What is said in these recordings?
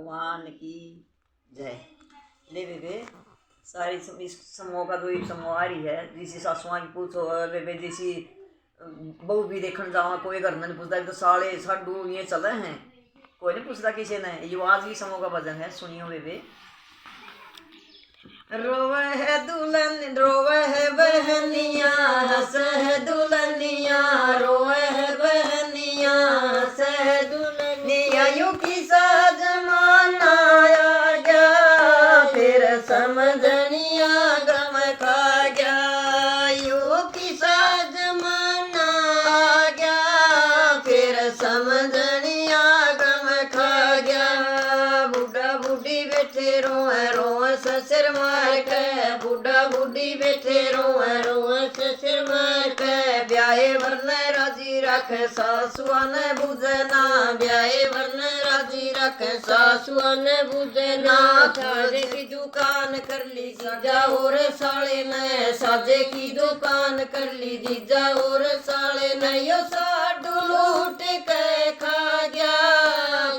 भगवान की जय। ले बेबे सारी इस समूह का तो एक समूह आ रही है जिसी सासुआ की पूछो बेबे जिसी बहू भी देखने जावा कोई घर नहीं पूछता तो साले साडू ये चले हैं कोई नहीं पूछता किसी ने। ये आज की समूह का भजन है सुनियो बेबे। रोवे है दुल्हन रोवे है बहनिया हंस है दुल्हनिया रोवे है बहनिया हंस है दुल्हनिया यू की जमाना आ गया फिर समझनिया गम खा गया यू की जमाना आ गया फिर समझनिया गम खा गया। बूढ़ा बूढ़ी बैठे रोए रोए ससुर मार के बूढ़ा बूढ़ी बैठे रोए रोए ससुर मार के ब्याहे वरने राजी रख सासुआ ने बुझे ना ब्याहे वरने राजी रख सासुआ ने बुझे ना। साजे की दुकान कर ली जीजा और साले ने साजे की दुकान कर ली जीजा और साले ने यो साडू लूट के खा गया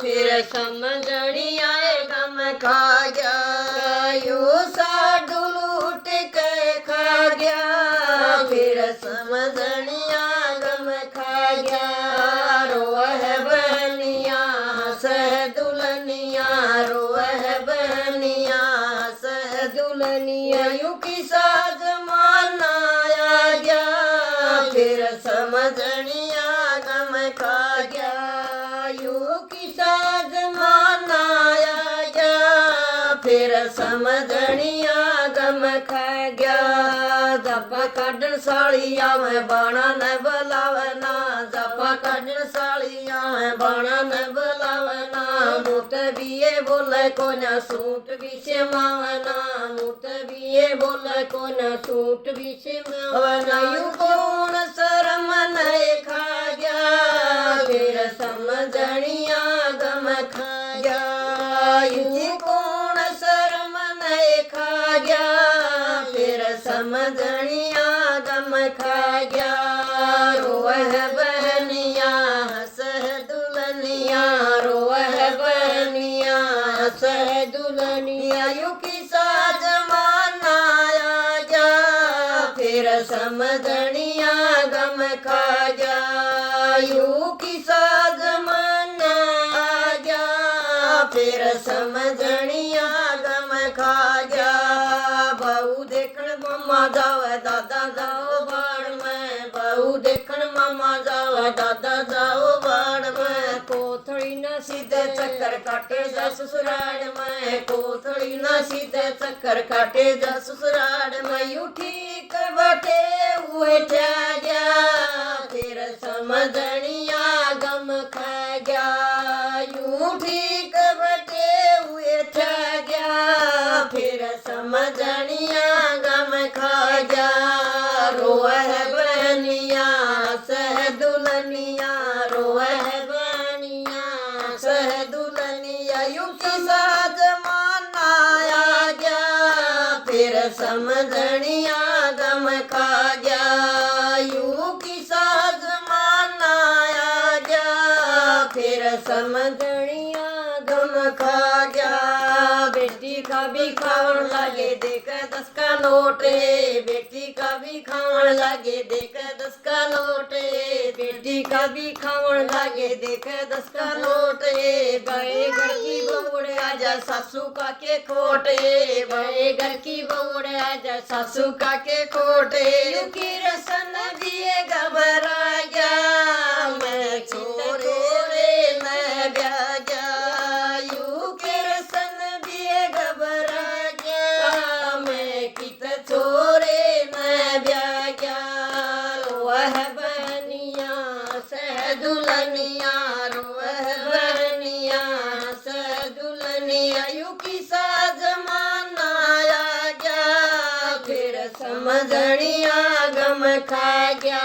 फिर समझनी आए गम खा गया यो साडू लूट के खा गया फिर समझनिया गम खा गया। रोए है बहनिया हंस है दुल्हनिया रोए है बहनिया हंस है दुल्हनिया यू की जमाना आ गया फिर समझनिया गम खा गया यू की जमाना आ गया फिर समझनिया गम खा गया। जपा काढन सालिया में बाणा न बुलावना जपा काढन सालिया में बाणा न बुलावना मुत बिये बोले को न सूट बिछे मावना मुत बिये बोले को न सूट बिछे मावना यू कौन शर्म नहीं खा गया फिर समझनिया गम खा गया यू कौन शर्म नहीं खा गया फिर समझनिया गम खा गया। रोए है बहनिया हंस है दुल्हनिया रोए है बहनिया हंस है दुल्हनिया यू की जमाना आ गया फिर समझनिया गम खा गया यू की जमाना आ गया फिर समझनिया गम खा गया। बहू देखन मामा जावे दादा जाओ बाड़ में बहू देखन मामा जावे दादा जाओ बाड़ में कोथड़ी न सीधे चक्कर काटे जा ससुराल में कोथड़ी न सीधे चक्कर काटे जा ससुराल में यू ठीक बटे हुए जा गया फिर समझनिया गम खा गया यू ठीक बटे हुए जा गया फिर समझनिया गम खा गया। रोए है बहनिया सह दुल्हनिया रोए है बहनिया सह दुल्हनिया यू की जमाना आ गया फिर समझनिया गम खा गया यू की जमाना आ गया फिर समझनिया गम खा गया। बेटी का भी खावन लगे देख 10 का नोट बेटी का भी खावन लगे देख 10 का नोट बेटी का भी खावन लगे देख 10 का नोट बड़े घर की बहूड़े आजा सासू का के खोटे बड़े घर की बहूड़े आजा सासू का के खोटे यू की रसन दिए घबरा गया मैं छोरे मैं ब्या गया यू के रसन दिए घबरा गया मैं कित छोरे मैं ब्या गया। रोह बहनिया सह दुल्हनिया रोह बहनिया सह दुल्हनिया यू की जमाना आ गया फिर समझनिया गम खा गया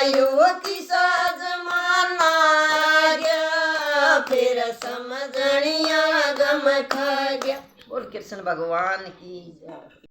यू की जमाना आ गया फिर समझनिया गम खा गया। बोल कृष्ण भगवान की जय।